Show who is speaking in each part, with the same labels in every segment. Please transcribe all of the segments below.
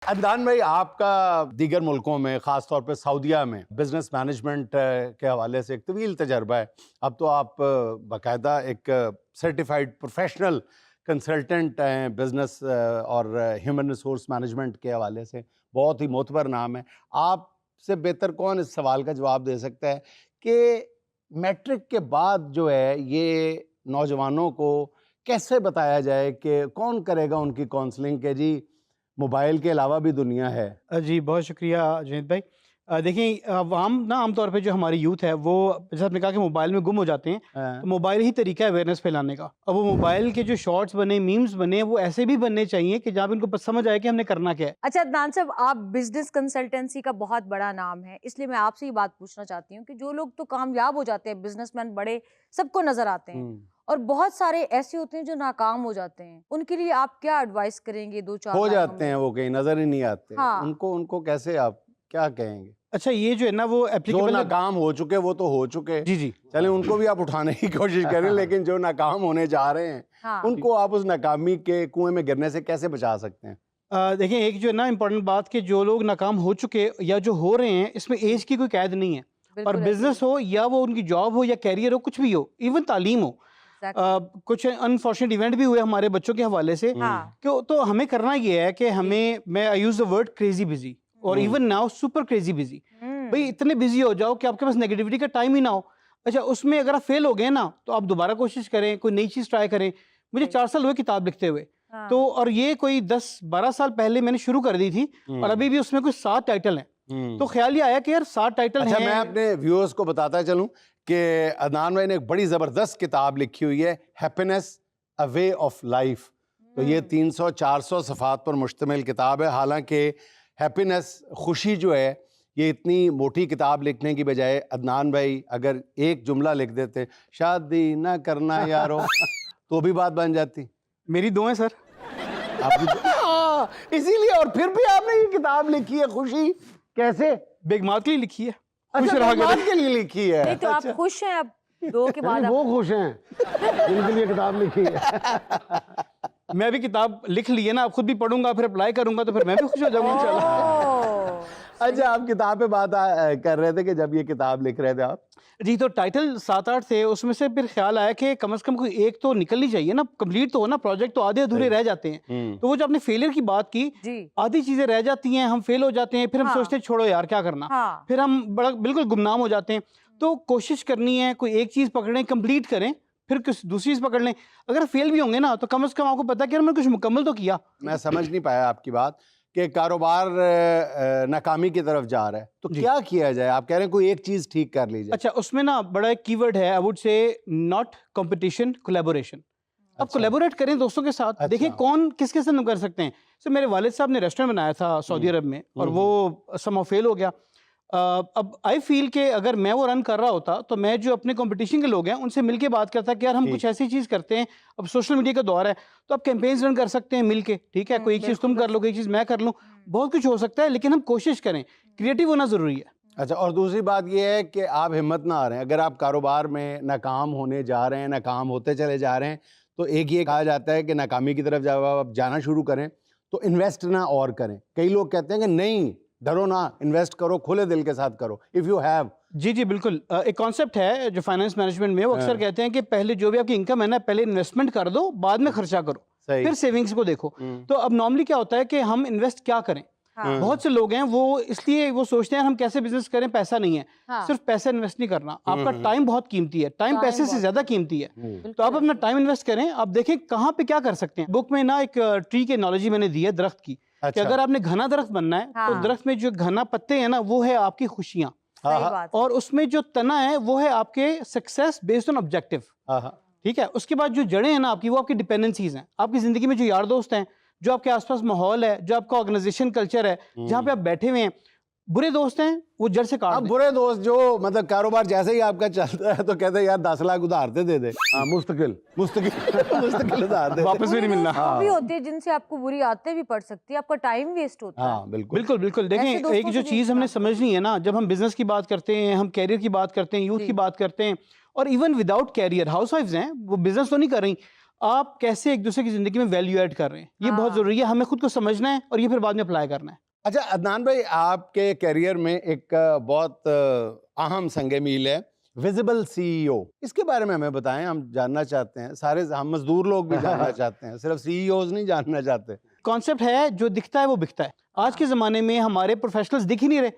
Speaker 1: अदनान भाई, आपका दीगर मुल्कों में ख़ास तौर पे सऊदीया में बिजनेस मैनेजमेंट के हवाले से एक तवील तजर्बा है। अब तो आप बाकायदा एक सर्टिफाइड प्रोफेशनल कंसल्टेंट हैं बिजनेस और ह्यूमन रिसोर्स मैनेजमेंट के हवाले से, बहुत ही मोतबर नाम है। आपसे बेहतर कौन इस सवाल का जवाब दे सकता है कि मैट्रिक के बाद जो है ये नौजवानों को कैसे बताया जाए कि कौन करेगा उनकी काउंसलिंग के जी मोबाइल के अलावा भी दुनिया है।
Speaker 2: जी, बहुत शुक्रिया जुनैद भाई। देखिए, आम ना आमतौर पे जो हमारी यूथ है वो, जैसे आपने कहा कि मोबाइल में गुम हो जाते हैं,
Speaker 1: हाँ।
Speaker 2: तो मोबाइल ही तरीका है अवेयरनेस फैलाने का। अब वो मोबाइल के जो शॉर्ट्स बने, मीम्स बने, वो ऐसे भी बनने चाहिए कि जहाँ पे उनको समझ आए कि हमने करना क्या है।
Speaker 3: अच्छा अदनान साहब, आप बिजनेस कंसल्टेंसी का बहुत बड़ा नाम है, इसलिए मैं आपसे ये बात पूछना चाहती हूँ कि जो लोग तो कामयाब हो जाते हैं, बिजनेसमैन बड़े सबको नजर आते हैं, और बहुत सारे ऐसे होते हैं जो नाकाम हो जाते हैं, उनके लिए आप क्या एडवाइस करेंगे? दो चार
Speaker 1: हो
Speaker 3: लाइनों
Speaker 1: जाते
Speaker 3: में।
Speaker 1: हैं वो, कहीं नजर ही नहीं आते।
Speaker 3: हाँ।
Speaker 1: उनको उनको कैसे आप क्या कहेंगे?
Speaker 2: अच्छा, ये जो है ना वो
Speaker 1: जो
Speaker 2: एप्लीकेबल है।
Speaker 1: नाकाम हो चुके वो तो हो चुके,
Speaker 2: जी जी।
Speaker 1: चले उनको भी आप उठाने की कोशिश करें, लेकिन जो नाकाम होने जा रहे हैं
Speaker 3: हाँ।
Speaker 1: उनको आप उस नाकामी के कुएं में गिरने से कैसे बचा सकते हैं?
Speaker 2: देखिए, एक जो है ना इम्पोर्टेंट बात कि जो लोग नाकाम हो चुके या जो हो रहे हैं, इसमें एज की कोई कैद नहीं है। और
Speaker 3: बिल्कुल
Speaker 2: बिजनेस हो या वो उनकी जॉब हो या कैरियर हो, कुछ भी हो, इवन तालीम हो।
Speaker 3: exactly।
Speaker 2: कुछ अनफॉर्चुनेट इवेंट भी हुए हमारे बच्चों के हवाले से।
Speaker 3: हाँ।
Speaker 2: क्यों, तो हमें करना ये है कि हमें, मैं I use the word crazy busy, और even now super crazy busy. भाई इतने बिजी हो जाओ कि आपके पास नेगेटिविटी का टाइम ही ना हो। अच्छा, उसमें अगर आप फेल हो गए ना, तो आप दोबारा कोशिश करें, कोई नई चीज ट्राई करें। मुझे 4 साल हुए किताब लिखते हुए।
Speaker 3: हाँ।
Speaker 2: तो और ये कोई 10-12 साल पहले मैंने शुरू कर दी थी, और अभी भी उसमें कुछ 7 टाइटल हैं। तो ख्याल ये आया कि यार 7 टाइटल
Speaker 1: अच्छा,
Speaker 2: हैं।
Speaker 1: मैं अपने व्यूअर्स को बताता चलूं कि अदनान भाई ने एक बड़ी जबरदस्त किताब लिखी हुई है, happiness a way of life. तो ये 300-400 सफ़ात पर मुश्तमिल किताब है। हालांकि हैप्पीनेस, खुशी जो है, ये इतनी मोटी किताब लिखने की बजाय अदनान भाई अगर एक जुमला लिख देते, शादी ना करना यारो, तो भी बात बन जाती।
Speaker 2: मेरी दुआएं सर।
Speaker 1: आपकी इसीलिए, और फिर भी आपने ये किताब लिखी है, खुशी कैसे?
Speaker 2: बेगमात के लिए लिखी है।
Speaker 1: अच्छा,
Speaker 2: खुश रहा
Speaker 1: बात
Speaker 2: करें।
Speaker 1: के लिए लिखी है।
Speaker 3: नहीं तो आप
Speaker 1: अच्छा।
Speaker 3: खुश हैं अब? दो के बाद
Speaker 1: वो खुश हैं जिनके लिए किताब लिखी है।
Speaker 2: मैं भी किताब लिख ली है ना, अब खुद भी पढ़ूंगा, फिर अप्लाई करूंगा, तो फिर मैं भी खुश हो जाऊंगा इंशाल्लाह।
Speaker 1: अच्छा, आप किताब पे बात कर रहे थे कि जब ये किताब लिख रहे थे आप,
Speaker 2: जी, तो टाइटल 7-8 थे, उसमें से फिर ख्याल आया कि कम से कम कोई एक तो निकलनी चाहिए ना, कंप्लीट तो हो ना, प्रोजेक्ट तो आधे अधूरे रह जाते हैं। तो वो जो आपने फेलियर की बात की,
Speaker 3: जी।
Speaker 2: आधी चीजें रह जाती हैं, हम फेल हो जाते हैं, फिर हम
Speaker 3: हाँ।
Speaker 2: सोचते हैं छोड़ो यार क्या करना।
Speaker 3: हाँ।
Speaker 2: फिर हम बड़ा बिल्कुल गुमनाम हो जाते हैं। तो कोशिश करनी है, कोई एक चीज पकड़ें, कंप्लीट करें, फिर कुछ दूसरी चीज पकड़ लें। अगर फेल भी होंगे ना, तो कम से कम आपको पता है कि यार मैंने कुछ मुकम्मल तो किया।
Speaker 1: मैं समझ नहीं पाया आपकी बात कि कारोबार नाकामी की तरफ जा रहा है, तो
Speaker 2: जी।
Speaker 1: क्या किया जाए? आप कह रहे हैं कोई एक चीज ठीक कर लीजिए।
Speaker 2: अच्छा, उसमें ना बड़ा एक कीवर्ड है, I would say not competition, collaboration. अब कोलैबोरेट करें दोस्तों के साथ। देखिए
Speaker 1: अच्छा।
Speaker 2: कौन किसके साथ कर सकते हैं। सो मेरे वालिद साहब ने रेस्टोरेंट बनाया था सऊदी अरब में, और वो समहाउ फेल हो गया। अब आई फील कि अगर मैं वो रन कर रहा होता, तो मैं जो अपने कंपटीशन के लोग हैं उनसे मिलके बात करता कि यार हम कुछ ऐसी चीज़ करते हैं। अब सोशल मीडिया का दौर है, तो आप कैंपेन्स रन कर सकते हैं मिलके, ठीक है। कोई एक चीज़ तुम कर लो, कोई एक चीज़ मैं कर लूँ, बहुत कुछ हो सकता है, लेकिन हम कोशिश करें, क्रिएटिव होना ज़रूरी है।
Speaker 1: अच्छा, और दूसरी बात यह है कि आप हिम्मत ना आ रहे हैं। अगर आप कारोबार में नाकाम होने जा रहे हैं, नाकाम होते चले जा रहे हैं, तो एक ये कहा जाता है कि नाकामी की तरफ जब आप जाना शुरू करें तो इन्वेस्ट ना और करें। कई लोग कहते हैं कि नहीं, डरो ना, इन्वेस्ट करो, खुले दिल के साथ करो, इफ़ यू हैव।
Speaker 2: जी जी बिल्कुल। एक कॉन्सेप्ट है जो फाइनेंस मैनेजमेंट में, वो अक्सर कहते हैं कि पहले जो भी आपकी इनकम है ना, पहले इन्वेस्टमेंट कर दो, बाद में खर्चा करो,
Speaker 1: सही।
Speaker 2: फिर सेविंग्स को देखो। तो अब नॉर्मली क्या होता है कि हम इन्वेस्ट क्या करें।
Speaker 3: हाँ।
Speaker 2: बहुत से लोग हैं वो इसलिए वो सोचते हैं हम कैसे बिजनेस करें, पैसा नहीं है।
Speaker 3: हाँ।
Speaker 2: सिर्फ पैसा इन्वेस्ट नहीं करना, आपका टाइम बहुत कीमती है। टाइम
Speaker 3: टाइम
Speaker 2: पैसे से
Speaker 3: बहुत
Speaker 2: ज्यादा कीमती है।
Speaker 3: बिल्कुल
Speaker 2: तो आप अपना टाइम इन्वेस्ट करें। आप देखें कहाँ पे क्या कर सकते हैं। बुक में ना एक ट्री की एनालॉजी मैंने दी है, दरख्त की, कि
Speaker 1: अच्छा।
Speaker 2: अगर आपने घना दरख्त बनना है, तो
Speaker 3: हाँ।
Speaker 2: दरख्त में जो घना पत्ते हैं ना, वो है आपकी खुशियां,
Speaker 3: सही बात है।
Speaker 2: और उसमें जो तना है वो है आपके सक्सेस बेस्ड ऑन ऑब्जेक्टिव। ठीक है। उसके बाद जो जड़ें हैं ना आपकी, वो आपकी डिपेंडेंसीज हैं। आपकी जिंदगी में जो यार दोस्त हैं, जो आपके आसपास माहौल है, जो आपका ऑर्गेनाइजेशन कल्चर है, जहाँ पे आप बैठे हुए हैं, बुरे दोस्त हैं वो जड़ से काट
Speaker 1: अब
Speaker 2: दें।
Speaker 1: बुरे दोस्त जो मतलब कारोबार जैसे ही आपका चलता है तो कहते हैं यार 10 लाख उधार दे दे। हाँ, मुस्तकिल मुस्तकिल उधार दे।
Speaker 2: वापस भी नहीं मिलना।
Speaker 3: वो भी होती है जिनसे आपको बुरी आदतें भी पड़ सकती है, आपका टाइम वेस्ट होता है।
Speaker 1: हाँ, बिल्कुल
Speaker 2: बिल्कुल बिल्कुल।
Speaker 3: ऐसे
Speaker 2: देखें,
Speaker 3: दोस्तों
Speaker 2: एक जो
Speaker 3: से भी
Speaker 2: चीज़ हमने
Speaker 3: इंसान
Speaker 2: समझनी है ना, जब हम बिजनेस की बात करते हैं, हम कैरियर की बात करते हैं, यूथ
Speaker 3: जी।
Speaker 2: की बात करते हैं, और इवन विदाउट कैरियर हाउस वाइफ्स हैं, वो बिजनेस तो नहीं कर रही, आप कैसे एक दूसरे की जिंदगी में वैल्यू ऐड कर रहे हैं, ये बहुत
Speaker 3: हाँ।
Speaker 2: जरूरी है। हमें खुद को समझना है और ये फिर बाद में अप्लाई करना है।
Speaker 1: अच्छा अदनान भाई, आपके करियर में एक बहुत अहम संग मील है विजिबल सीईओ। इसके बारे में हमें बताएं, हम जानना चाहते हैं। सारे हम मजदूर लोग भी जानना चाहते हैं, सिर्फ सीईओज नहीं जानना चाहते।
Speaker 2: कॉन्सेप्ट है जो दिखता है वो बिकता है। आज के ज़माने में हमारे प्रोफेशनल्स दिख ही नहीं रहे।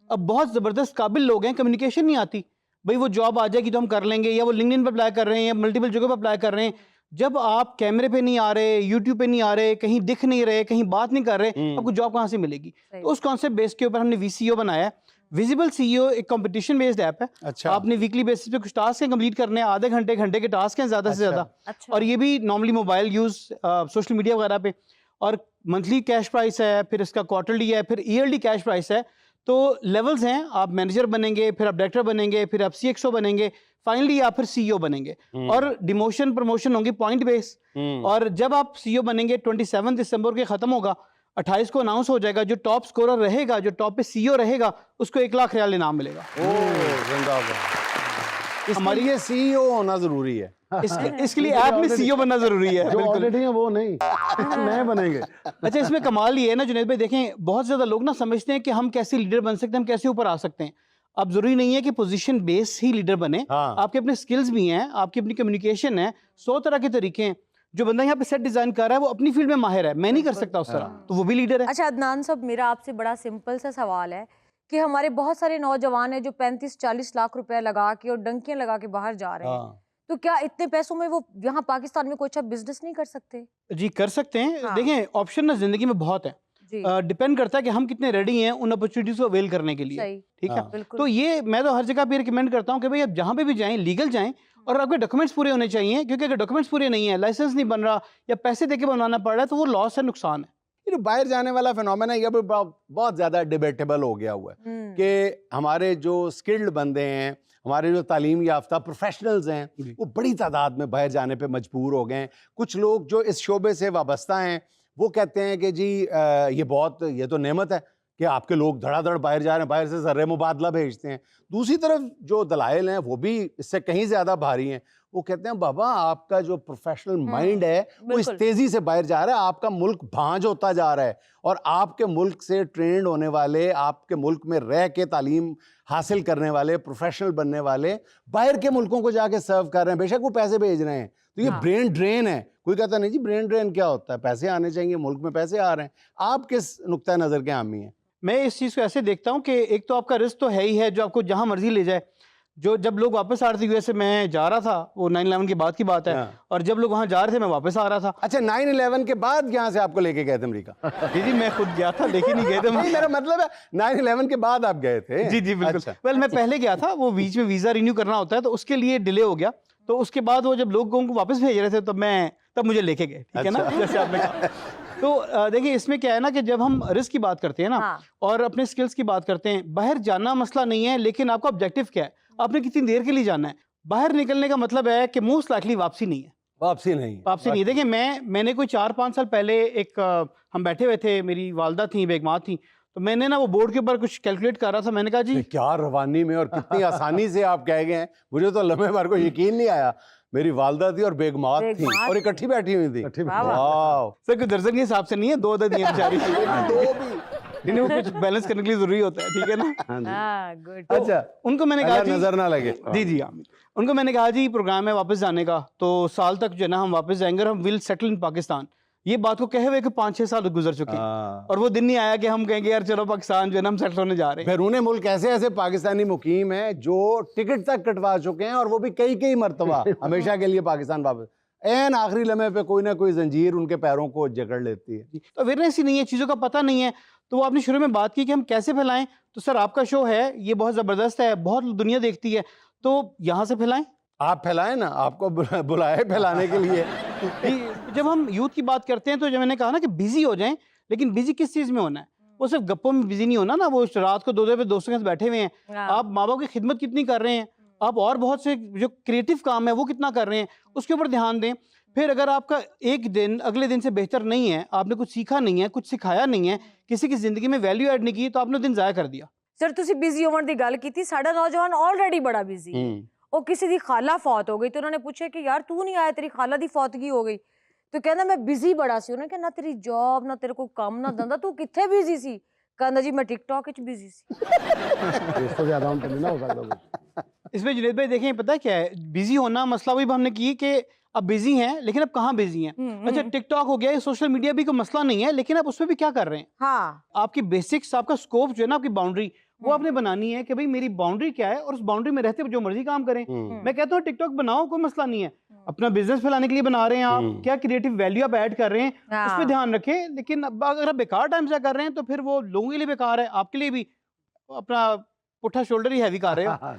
Speaker 2: अब बहुत ज़बरदस्त काबिल लोग हैं, कम्युनिकेशन नहीं आती। भाई वो जॉब आ जाएगी तो हम कर लेंगे, या वो लिंक्डइन पर अप्लाई कर रहे हैं या मल्टीपल जगह पर अप्लाई कर रहे हैं। जब आप कैमरे पे नहीं आ रहे, यूट्यूब पे नहीं आ रहे, कहीं दिख नहीं रहे, कहीं बात नहीं कर रहे, आपको जॉब कहाँ से मिलेगी?
Speaker 3: सही।
Speaker 2: तो उस कॉन्सेप्ट बेस के ऊपर हमने वीसीओ बनाया है। विजिबल सीईओ एक कंपटीशन बेस्ड ऐप है।
Speaker 1: अच्छा।
Speaker 2: आपने वीकली बेसिस पे कुछ टास्क हैं कंप्लीट करने हैं, आधे घंटे घंटे के टास्क हैं ज़्यादा से
Speaker 1: अच्छा।
Speaker 2: ज़्यादा।
Speaker 3: अच्छा।
Speaker 2: और ये भी normally mobile use, social media वगैरह पे। और मंथली कैश प्राइस है, फिर इसका क्वार्टरली है, फिर ईयरली कैश प्राइस है। तो लेवल्स हैं, आप मैनेजर बनेंगे, फिर आप डायरेक्टर बनेंगे, फिर आप सीएक्सओ बनेंगे, फाइनली आप फिर सीईओ बनेंगे। और डिमोशन प्रमोशन होंगे पॉइंट बेस। और जब आप सीईओ बनेंगे 27 दिसंबर के खत्म होगा, 28 को अनाउंस हो जाएगा। जो टॉप स्कोरर रहेगा, जो टॉप पे सीईओ रहेगा, उसको 1 लाख रियाल इनाम मिलेगा।
Speaker 1: हमारी ये सीईओ होना जरूरी है।
Speaker 2: इसके लिए ऐप में सीईओ बनना जरूरी है।
Speaker 4: जो
Speaker 2: बिल्कुल।
Speaker 4: ऑलरेडी है वो नहीं, नए बनेंगे।
Speaker 2: अच्छा, इसमें कमाल ये है ना जुनैद भाई, देखें बहुत ज्यादा लोग ना समझते हैं कि हम कैसे लीडर बन सकते हैं, हम कैसे ऊपर आ सकते हैं। अब जरूरी नहीं है कि पोजीशन बेस ही लीडर बने।
Speaker 1: हाँ।
Speaker 2: आपके अपने स्किल्स भी हैं, आपकी अपनी कम्युनिकेशन है, 100 तरह के तरीके हैं। जो बंदा यहाँ पे सेट डिजाइन कर रहा है वो अपनी फील्ड में माहिर है, मैं नहीं कर सकता उस तरह, तो वो भी लीडर है।
Speaker 3: अच्छा अदनान साहब, मेरा आपसे बड़ा सिंपल सा सवाल है कि हमारे बहुत सारे नौजवान हैं जो 35-40 लाख रुपए लगा के और डंकियां लगा के बाहर जा रहे हैं। तो क्या इतने पैसों में वो यहाँ पाकिस्तान में कोई अच्छा बिजनेस नहीं कर सकते?
Speaker 2: जी कर सकते हैं।
Speaker 3: हाँ।
Speaker 2: देखें ऑप्शन ना जिंदगी में बहुत है,
Speaker 3: जी
Speaker 2: डिपेंड करता है कि हम कितने रेडी हैं उन अपॉर्चुनिटीज को अवेल करने के लिए।
Speaker 3: सही।
Speaker 2: ठीक है।
Speaker 1: हाँ।
Speaker 3: बिल्कुल।
Speaker 2: तो ये मैं तो हर जगह पे रिकमेंड करता हूँ कि भाई आप जहाँ पे भी जाएं लीगल जाएं, और आपके डॉक्यूमेंट्स पूरे होने चाहिए। क्योंकि अगर डॉक्यूमेंट्स पूरे नहीं है, लाइसेंस नहीं बन रहा या पैसे देके बनवाना पड़ रहा है, तो वो लॉस है, नुकसान है।
Speaker 1: ये जो बाहर जाने वाला फिनोमेना है, ये भी बहुत ज्यादा डिबेटेबल हो गया हुआ है कि हमारे जो स्किल्ड बंदे हैं, हमारे जो तालीम याफ्ता प्रोफेशनल्स हैं, वो बड़ी तादाद में बाहर जाने पे मजबूर हो गए हैं। कुछ लोग जो इस शोबे से वाबस्ता हैं वो कहते हैं कि जी ये तो नेमत है कि आपके लोग धड़ाधड़ बाहर जा रहे हैं, बाहर से ज़र्रे मुबादला भेजते हैं। दूसरी तरफ जो दलाइल हैं वो भी इससे कहीं ज़्यादा भारी हैं। वो कहते हैं बाबा आपका जो प्रोफेशनल माइंड है वो इस
Speaker 3: बिल्कुल।
Speaker 1: तेज़ी से बाहर जा रहा है, आपका मुल्क भांज होता जा रहा है, और आपके मुल्क से ट्रेंड होने वाले, आपके मुल्क में रह के तालीम हासिल करने वाले, प्रोफेशनल बनने वाले बाहर के मुल्कों को जाके सर्व कर रहे हैं। बेशक वो पैसे भेज रहे हैं, तो ये
Speaker 3: हाँ।
Speaker 1: ब्रेन ड्रेन है। कोई कहता नहीं जी ब्रेन ड्रेन क्या होता है, पैसे आने चाहिए, मुल्क में पैसे आ रहे हैं। आप किस नुक्ता नज़र के हामी हैं?
Speaker 2: मैं इस चीज़ को ऐसे देखता हूँ कि एक तो आपका रिस्क तो है ही है, जो आपको जहाँ मर्जी ले जाए। जो जब लोग वापस आ रहे थे यूएस से, मैं जा रहा था, वो 9/11 के बाद की बात है,
Speaker 1: हाँ।
Speaker 2: और जब लोग वहाँ जा रहे थे मैं वापस आ रहा था।
Speaker 1: अच्छा 9/11 के बाद यहाँ से आपको लेके गए थे अमेरिका?
Speaker 2: जी मैं खुद गया था, लेके नहीं गए थे।
Speaker 1: नहीं मेरा मतलब है 9/11 के बाद आप गए थे?
Speaker 2: जी जी बिल्कुल।
Speaker 1: अच्छा।
Speaker 2: वेल मैं पहले गया था, वो बीच में वीज़ा रिन्यू करना होता है, तो उसके लिए डिले हो गया। तो उसके बाद वो जब लोगों को वापस भेज रहे थे तब मुझे लेके गए, ठीक है ना,
Speaker 1: अच्छा।
Speaker 2: जैसे आपने कहा। तो देखिए इसमें क्या है ना कि जब हम रिस्क की बात करते हैं ना,
Speaker 3: हाँ।
Speaker 2: और अपने स्किल्स की बात करते हैं, बाहर जाना मसला नहीं है, लेकिन आपका ऑब्जेक्टिव क्या है, आपने कितनी देर के लिए जाना है। बाहर निकलने का मतलब है कि मोस्ट लाइकली वापसी नहीं है।
Speaker 1: वापसी नहीं?
Speaker 2: वापसी नहीं। देखिए मैंने कोई 4-5 साल पहले हम बैठे हुए थे, मेरी वालदा थी, बेगमात थी, तो मैंने ना वो बोर्ड के ऊपर कुछ कैलकुलेट कर रहा था। मैंने कहा जी
Speaker 1: क्या रवानी में और कितनी आसानी से आप कह गए हैं, मुझे तो लम्हे भर को यकीन नहीं आया। मेरी वालदा थी और बेगमात थी
Speaker 3: बेगमात
Speaker 1: और इकट्ठी बैठी हुई थी।
Speaker 4: इकट्ठी
Speaker 3: वाह, वाह।
Speaker 1: वाह।
Speaker 2: सर कोई दर्जन के हिसाब से नहीं है, 2 दिए बेचारी।
Speaker 1: दो भी।
Speaker 2: नहीं, वो कुछ बैलेंस करने के लिए जरूरी होता है, ठीक है ना।
Speaker 4: हाँ जी।
Speaker 3: हाँ गुड।
Speaker 1: अच्छा
Speaker 2: उनको मैंने कहा
Speaker 1: अल्लाह
Speaker 2: जी,
Speaker 1: नजर ना लगे।
Speaker 2: जी जी आमीन। उनको मैंने कहा जी प्रोग्राम है वापस जाने का, तो साल तक जो है ना हम वापस जाएंगे और हम विल सेटल इन पाकिस्तान। ये बात को कहे हुए कि 5-6 साल गुजर चुके हैं,
Speaker 1: हाँ।
Speaker 2: और वो दिन नहीं आया कि हम कहेंगे यार चलो पाकिस्तान जो है ना हम सेटल होने जा रहे हैं।
Speaker 1: बैरून मुल्क ऐसे ऐसे पाकिस्तानी मुकीम हैं जो टिकट तक कटवा चुके हैं, और वो भी कई मरतबा हमेशा के लिए पाकिस्तान वापस। एन आखिरी लम्हे पे कोई ना कोई जंजीर उनके पैरों को जकड़ लेती है।
Speaker 2: तो अवेयरनेस ही नहीं है, चीज़ों का पता नहीं है। तो वो आपने शुरू में बात की कि हम कैसे फैलाएं, तो सर आपका शो है, ये बहुत ज़बरदस्त है, बहुत दुनिया देखती है, तो यहाँ से फैलाएं।
Speaker 1: आप फैलाएं ना, आपको बुलाए फैलाने के लिए।
Speaker 2: जब हम यूथ की बात करते हैं तो जब मैंने कहा ना कि बिजी हो जाएं, लेकिन बिजी किस चीज़ में होना है? वो सिर्फ गप्पों में बिजी नहीं होना ना, वो रात को 2 पे दोस्तों के साथ बैठे हुए हैं,
Speaker 3: हाँ।
Speaker 2: आप माँ बाप की खिदमत कितनी कर रहे हैं, आप और बहुत से जो क्रिएटिव काम है वो कितना कर रहे हैं, उसके ऊपर ध्यान दें। फिर अगर आपका एक दिन अगले दिन से बेहतर नहीं है, आपने कुछ सीखा नहीं है, कुछ सिखाया नहीं है, किसी की जिंदगी में वैल्यू ऐड नहीं की, तो आपने दिन ज़ाया कर दिया।
Speaker 3: सर तुसी बिजी होने की गल की थी, साडा नौजवान ऑलरेडी बड़ा बिजी है, और किसी दी खाला फौत हो गई तो उन्होंने पूछा कि यार तू नहीं आया, तेरी खाला दी फौतगी हो गई। तो कहना मैं बिजी बड़ा सी। उन्होंने कहा ना तेरी जॉब ना तेरे को काम ना धंधा, तू किथे बिजी सी? कहना जी मैं टिकटॉक विच बिजी सी।
Speaker 4: इससे ज्यादा हम तो नहीं ना हो सकता कुछ।
Speaker 2: इसमें जुनेद भाई देखें पता है क्या है, बिजी होना मसला वही हमने की कि अब बिजी हैं लेकिन अब कहाँ बिजी हैं। अच्छा टिकटॉक हो गया, ये सोशल मीडिया भी कोई मसला नहीं है, लेकिन आप उसमें भी क्या कर रहे हैं?
Speaker 3: हाँ
Speaker 2: आपकी बेसिक्स, आपका स्कोप जो है ना, आपकी बाउंड्री वो आपने बनानी है कि भाई मेरी बाउंड्री क्या है और उस बाउंड्री में रहते हुए जो मर्जी काम करें। मैं कहता हूँ टिकटॉक बनाओ, कोई मसला नहीं है, अपना बिजनेस फैलाने के लिए बना रहे हैं आप, क्या क्रिएटिव वैल्यू आप ऐड कर रहे हैं उस पर ध्यान रखें। लेकिन अब अगर आप बेकार टाइम से कर रहे हैं तो फिर वो लोगों के लिए बेकार है, आपके लिए भी अपना पुट्ठा शोल्डर ही हैवी कर रहे हो।